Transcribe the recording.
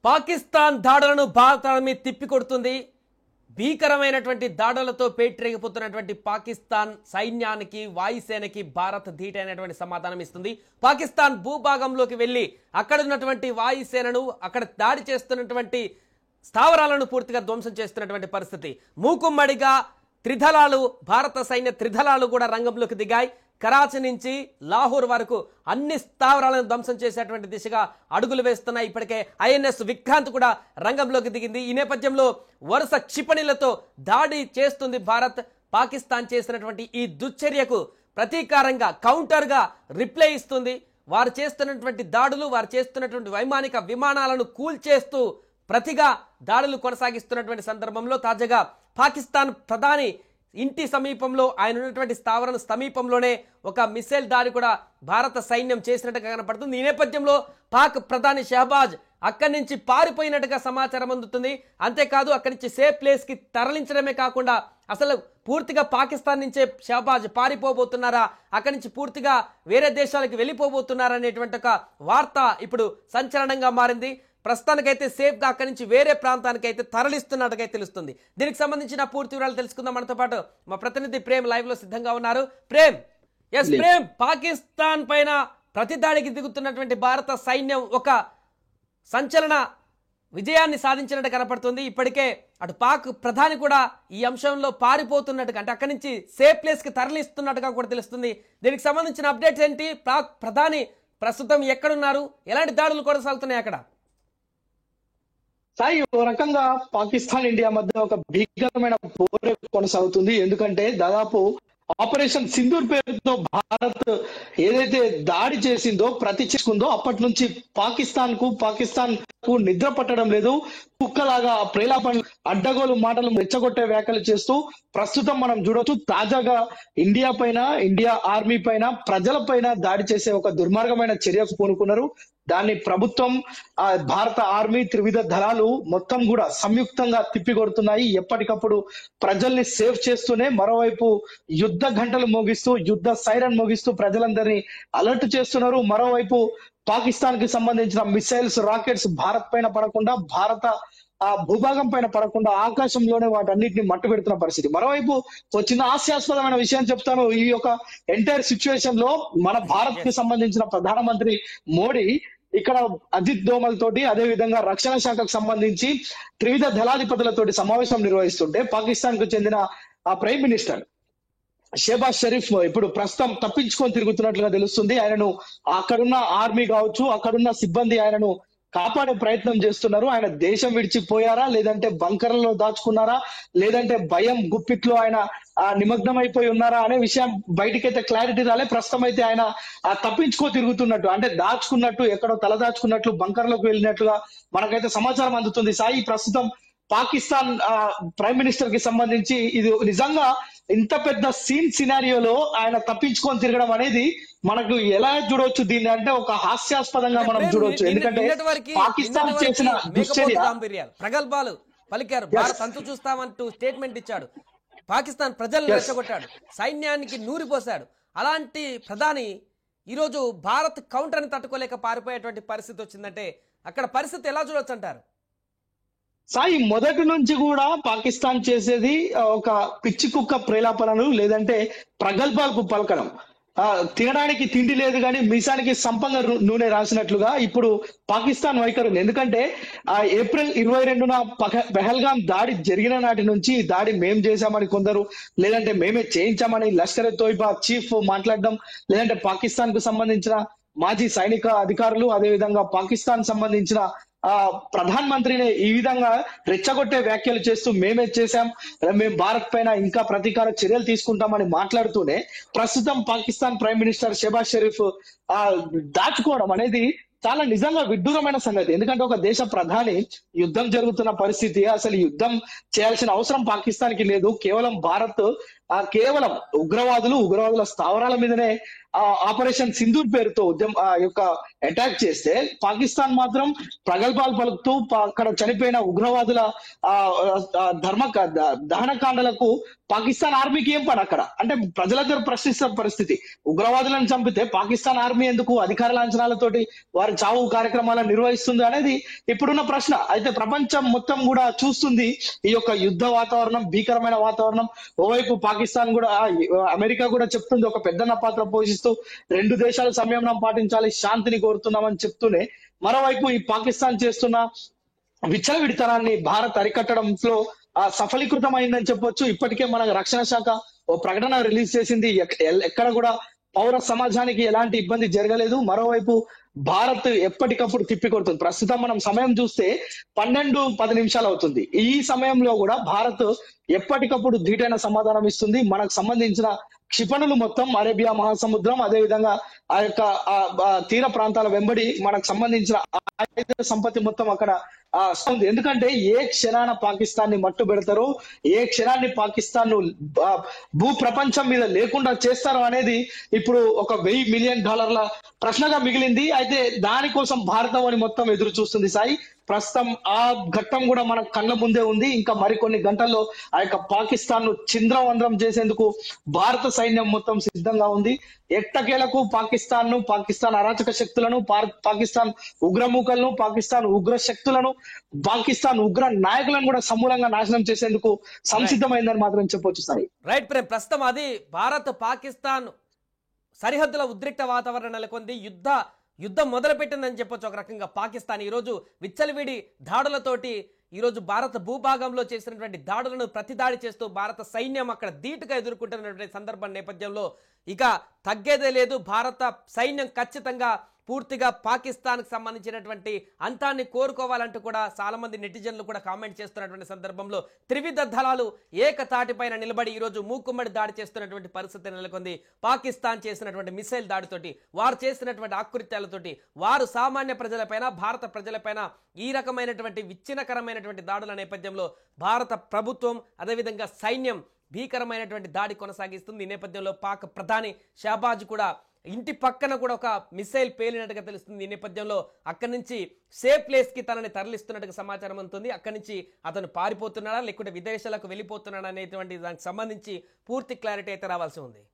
పాకిస్తాన్ దాడులను భారత ఆర్మీ తిప్పికొడుతుంది. భీకరమైనటువంటి దాడులతో పేటరేగిపోతున్నటువంటి పాకిస్తాన్ సైన్యానికి వాయుసేనకి భారత్ ధీటైనటువంటి సమాధానం ఇస్తుంది. పాకిస్తాన్ భూభాగంలోకి వెళ్ళి అక్కడ ఉన్నటువంటి వాయుసేనను అక్కడ దాడి చేస్తున్నటువంటి స్థావరాలను పూర్తిగా ధ్వంసం చేస్తున్నటువంటి పరిస్థితి. మూకుమ్మడిగా త్రిదళాలు భారత సైన్య త్రిదళాలు కూడా రంగంలోకి దిగాయి. కరాచీ నుంచి లాహోర్ వరకు అన్ని స్థావరాలను ధ్వంసం చేసేటువంటి దిశగా అడుగులు వేస్తున్నాయి. ఇప్పటికే ఐఎన్ఎస్ విక్రాంత్ కూడా రంగంలోకి దిగింది. ఈ నేపథ్యంలో వరుస క్షిపణులతో దాడి చేస్తుంది భారత్. పాకిస్తాన్ చేసినటువంటి ఈ దుశ్చర్యకు ప్రతీకారంగా కౌంటర్గా రిప్లై ఇస్తుంది. వారు చేస్తున్నటువంటి దాడులు, వారు చేస్తున్నటువంటి వైమానిక విమానాలను కూల్చేస్తూ ప్రతిగా దాడులు కొనసాగిస్తున్నటువంటి సందర్భంలో తాజాగా పాకిస్తాన్ ప్రధాని ఇంటి సమీపంలో ఆయన ఉన్నటువంటి స్థావరం సమీపంలోనే ఒక మిసైల్ దాడి కూడా భారత సైన్యం చేసినట్టుగా కనపడుతుంది. ఈ నేపథ్యంలో పాక్ ప్రధాని షహబాజ్ అక్కడి నుంచి పారిపోయినట్టుగా సమాచారం అందుతుంది. అంతేకాదు అక్కడి నుంచి సేఫ్ ప్లేస్కి తరలించడమే కాకుండా అసలు పూర్తిగా పాకిస్తాన్ నుంచే షహబాజ్ పారిపోబోతున్నారా, అక్కడి నుంచి పూర్తిగా వేరే దేశాలకు వెళ్ళిపోబోతున్నారా అనేటువంటి ఒక వార్త ఇప్పుడు సంచలనంగా మారింది. ప్రస్తుతానికైతే సేఫ్గా అక్కడి నుంచి వేరే ప్రాంతానికి అయితే తరలిస్తున్నట్టుగా తెలుస్తుంది. దీనికి సంబంధించిన పూర్తి వివరాలు తెలుసుకుందాం. మనతో పాటు మా ప్రతినిధి ప్రేమ్ లైవ్ లో సిద్ధంగా ఉన్నారు. ప్రేమ్, ప్రేమ్, పాకిస్తాన్ పైన ప్రతిదాడికి దిగుతున్నటువంటి భారత సైన్యం ఒక సంచలన విజయాన్ని సాధించినట్టు కనపడుతుంది. ఇప్పటికే అటు పాక్ ప్రధాని కూడా ఈ అంశంలో పారిపోతున్నట్టుగా, అంటే అక్కడి నుంచి సేఫ్ ప్లేస్ కి తరలిస్తున్నట్టుగా కూడా తెలుస్తుంది. దీనికి సంబంధించిన అప్డేట్స్ ఏంటి? పాక్ ప్రధాని ప్రస్తుతం ఎక్కడున్నారు? ఎలాంటి దాడులు కొనసాగుతున్నాయి అక్కడ? సాయి, ఓ రకంగా పాకిస్తాన్ ఇండియా మధ్య ఒక భీకరమైన పోరే కొనసాగుతుంది. ఎందుకంటే దాదాపు ఆపరేషన్ సింధూర్ పేరుతో భారత్ ఏదైతే దాడి చేసిందో, ప్రతి చేసుకుందో, అప్పటి నుంచి పాకిస్తాన్ కు నిద్ర పట్టడం లేదు. కుక్కలాగా ప్రేలాపన అడ్డగోలు మాటలు రెచ్చగొట్టే వ్యాఖ్యలు చేస్తూ ప్రస్తుతం మనం చూడొచ్చు. తాజాగా ఇండియా ఆర్మీ పైన, ప్రజల పైన దాడి చేసే ఒక దుర్మార్గమైన చర్యకు పూనుకున్నారు. దాన్ని ప్రభుత్వం, భారత ఆర్మీ, త్రివిధ దళాలు మొత్తం కూడా సంయుక్తంగా తిప్పికొడుతున్నాయి. ఎప్పటికప్పుడు ప్రజల్ని సేవ్ చేస్తూనే మరోవైపు యుద్ధ గంటలు మోగిస్తూ, యుద్ధ సైరన్ మోగిస్తూ ప్రజలందరినీ అలర్ట్ చేస్తున్నారు. మరోవైపు పాకిస్తాన్ కి సంబంధించిన మిసైల్స్, రాకెట్స్ భారత్ పైన పడకుండా, భారత భూభాగం పైన పడకుండా ఆకాశంలోనే వాటన్నిటిని మట్టు పెడుతున్న పరిస్థితి. మరోవైపు ఒక చిన్న హాస్యాస్పదమైన విషయం చెప్తాను. ఈ యొక్క ఎంటైర్ సిచ్యువేషన్ లో మన భారత్ కి సంబంధించిన ప్రధానమంత్రి మోడీ ఇక్కడ అజిత్ దోమల్ తోటి, అదే విధంగా రక్షణ శాఖకు సంబంధించి త్రివిధ దళాధిపతులతోటి సమావేశం నిర్వహిస్తుంటే పాకిస్తాన్ కు చెందిన ప్రైమ్ మినిస్టర్ షెహబాజ్ షరీఫ్ ఇప్పుడు ప్రస్తుతం తప్పించుకొని తిరుగుతున్నట్లుగా తెలుస్తుంది. ఆయనను అక్కడున్న ఆర్మీ కావచ్చు, అక్కడున్న సిబ్బంది ఆయనను కాపాడే ప్రయత్నం చేస్తున్నారు. ఆయన దేశం విడిచిపోయారా, లేదంటే బంకర్లలో దాచుకున్నారా, లేదంటే భయం గుప్పిట్లో ఆయన నిమగ్నం అయిపోయి ఉన్నారా అనే విషయం బయటికైతే క్లారిటీ రాలే. ప్రస్తుతం అయితే ఆయన తప్పించుకో తిరుగుతున్నట్టు, అంటే దాచుకున్నట్టు, ఎక్కడో తల దాచుకున్నట్లు, బంకర్లోకి వెళ్ళినట్లుగా మనకైతే సమాచారం అందుతుంది. సాయి, ప్రస్తుతం పాకిస్తాన్ ప్రైమ్ మినిస్టర్ కి సంబంధించి ఇది నిజంగా ఇంత పెద్ద సినారియోలో ఆయన తప్పించుకొని తిరగడం అనేది మనకు ఎలా చూడవచ్చు దీన్ని అంటే ఒక హాస్యాస్పదంగా మనం చూడవచ్చు. ఎందుకంటే పాకిస్తాన్ చేసిన ప్రగల్భాలు పలికారు. భారత్ అంతు చూస్తామంటూ స్టేట్మెంట్ ఇచ్చాడు. పాకిస్తాన్ ప్రజలను రెచ్చగొట్టాడు, సైన్యానికి నూరిపోశాడు. అలాంటి ప్రధాని ఈరోజు భారత్ కౌంటర్ని తట్టుకోలేక పారిపోయేటువంటి పరిస్థితి వచ్చిందంటే అక్కడ పరిస్థితి ఎలా చూడొచ్చు అంటారు? సాయి, మొదటి నుంచి కూడా పాకిస్తాన్ చేసేది ఒక పిచ్చి కుక్క ప్రేలాపనలు, లేదంటే ప్రగల్భాలకు పలకడం. తినడానికి తిండి లేదు కానీ మీసానికి సంపంగ నూనె రాసినట్లుగా ఇప్పుడు పాకిస్తాన్ వైఖరి ఉంది. ఎందుకంటే ఏప్రిల్ 22న పెహల్గాం దాడి జరిగిన నాటి నుంచి దాడి మేం చేశామని కొందరు, లేదంటే మేమే చేయించామని లష్కర్ ఎ తోయిబా చీఫ్ మాట్లాడడం, లేదంటే పాకిస్తాన్ కు సంబంధించిన మాజీ సైనిక అధికారులు, అదేవిధంగా పాకిస్తాన్ సంబంధించిన ప్రధాన మంత్రిని ఈ విధంగా రెచ్చగొట్టే వ్యాఖ్యలు చేస్తూ మేమే చేశాం, మేము భారత్ పైన ఇంకా ప్రతీకార చర్యలు తీసుకుంటామని మాట్లాడుతూనే ప్రస్తుతం పాకిస్తాన్ ప్రైమ్ మినిస్టర్ షెహబాజ్ షరీఫ్ దాచుకోవడం అనేది చాలా నిజంగా విడ్డూరమైన సంగతి. ఎందుకంటే ఒక దేశ ప్రధాని యుద్ధం జరుగుతున్న పరిస్థితి, అసలు యుద్ధం చేయాల్సిన అవసరం పాకిస్తాన్ కి లేదు. కేవలం భారత్ కేవలం ఉగ్రవాదుల స్థావరాల మీదనే ఆపరేషన్ సింధూర్ పేరుతో యొక్క అటాక్ చేస్తే పాకిస్తాన్ మాత్రం ప్రగల్భాలు పలుకుతూ అక్కడ చనిపోయిన ఉగ్రవాదుల ఆ ఆ, ధర్మ దహనకాండలకు పాకిస్తాన్ ఆర్మీకి ఏం పని అక్కడ అంటే ప్రజలందరూ ప్రశ్నిస్తున్న పరిస్థితి. ఉగ్రవాదులను చంపితే పాకిస్తాన్ ఆర్మీ ఎందుకు అధికార లాంఛనాలతోటి వారి చావు కార్యక్రమాలను నిర్వహిస్తుంది అనేది ఇప్పుడున్న ప్రశ్న. అయితే ప్రపంచం మొత్తం కూడా చూస్తుంది ఈ యొక్క యుద్ధ వాతావరణం, భీకరమైన వాతావరణం. ఓవైపు పాకిస్తాన్ కూడా అమెరికా కూడా చెప్తుంది ఒక పెద్దన్న పాత్ర పోషిస్తూ రెండు దేశాలు సంయమనం పాటించాలి, శాంతిని కోరుతున్నామని చెప్తూనే మరోవైపు ఈ పాకిస్తాన్ చేస్తున్న విచ్చలవిడితనాన్ని భారత్ అరికట్టడంలో సఫలీకృతమైందని చెప్పొచ్చు. ఇప్పటికే మన రక్షణ శాఖ ఓ ప్రకటన రిలీజ్ చేసింది. ఎక్కడ కూడా పౌర సమాజానికి ఎలాంటి ఇబ్బంది జరగలేదు. మరోవైపు భారత్ ఎప్పటికప్పుడు తిప్పికొడుతుంది. ప్రస్తుతం మనం సమయం చూస్తే 12:10 అవుతుంది. ఈ సమయంలో కూడా భారత్ ఎప్పటికప్పుడు ధీటైన సమాధానం ఇస్తుంది. మనకు సంబంధించిన క్షిపణులు మొత్తం అరేబియా మహాసముద్రం, అదే విధంగా ఆ యొక్క తీర ప్రాంతాల వెంబడి మనకు సంబంధించిన ఆయుధ సంపత్తి మొత్తం అక్కడ ఉంది. ఎందుకంటే ఏ క్షణాన పాకిస్తాన్ ని మట్టు పెడతారో, ఏ క్షణాన్ని పాకిస్తాన్ ను భూ ప్రపంచం మీద లేకుండా చేస్తారో అనేది ఇప్పుడు ఒక $1,000 మిలియన్ ప్రశ్నగా మిగిలింది. అయితే దానికోసం భారతం మొత్తం ఎదురు చూస్తుంది సాయి. ప్రస్తుతం ఆ ఘట్టం కూడా మన కళ్ళ ముందే ఉంది. ఇంకా మరికొన్ని గంటల్లో ఆ యొక్క పాకిస్తాన్ ను చింద్రవంద్రం చేసేందుకు భారత సైన్యం మొత్తం సిద్ధంగా ఉంది. ఎట్టకేలకు పాకిస్తాన్ అరాచక శక్తులను, పాకిస్తాన్ ఉగ్రమూకలను, పాకిస్తాన్ ఉగ్ర శక్తులను, పాకిస్తాన్ ఉగ్ర నాయకులను కూడా సమూలంగా నాశనం చేసేందుకు సంసిద్ధమైందని మాత్రం చెప్పొచ్చు సాయి. రైట్ ప్రేమ్, ప్రస్తుతం అది భారత్ పాకిస్తాన్ సరిహద్దుల ఉద్రిక్త వాతావరణం నెలకొంది. యుద్ధం మొదలుపెట్టిందని చెప్పొచ్చు. ఒక రకంగా పాకిస్తాన్ ఈరోజు విచ్చలవిడి దాడులతోటి ఈరోజు భారత భూభాగంలో చేసినటువంటి దాడులను ప్రతిదాడి చేస్తూ భారత సైన్యం అక్కడ ధీటుగా ఎదుర్కొంటున్నటువంటి సందర్భం నేపథ్యంలో ఇక తగ్గేదే లేదు. భారత సైన్యం ఖచ్చితంగా పూర్తిగా పాకిస్తాన్కి సంబంధించినటువంటి అంతాన్ని కోరుకోవాలంటూ కూడా చాలా మంది నెటిజన్లు కూడా కామెంట్ చేస్తున్నటువంటి సందర్భంలో త్రివిధ దళాలు ఏకతాటిపైన నిలబడి ఈరోజు మూకుమ్మడి దాడి చేస్తున్నటువంటి పరిస్థితి నెలకొంది. పాకిస్తాన్ చేసినటువంటి మిసైల్ దాడితోటి, వారు చేసినటువంటి ఆకృత్యాలతోటి, వారు సామాన్య ప్రజలపైన, భారత ప్రజలపైన ఈ రకమైనటువంటి విచ్ఛిన్నకరమైనటువంటి దాడుల నేపథ్యంలో భారత ప్రభుత్వం అదేవిధంగా సైన్యం భీకరమైనటువంటి దాడి కొనసాగిస్తుంది. ఈ నేపథ్యంలో పాక్ ప్రధాని షహబాజ్ కూడా ఇంటి పక్కన కూడా ఒక మిసైల్ పేలినట్టుగా తెలుస్తుంది. ఈ నేపథ్యంలో అక్కడి నుంచి సేఫ్ ప్లేస్ కి తనని తరలిస్తున్నట్టుగా సమాచారం అందుతుంది. అక్కడి నుంచి అతను పారిపోతున్నాడా లేకుంటే విదేశాలకు వెళ్ళిపోతున్నాడా అనేటువంటి దానికి సంబంధించి పూర్తి క్లారిటీ అయితే రావాల్సి ఉంది.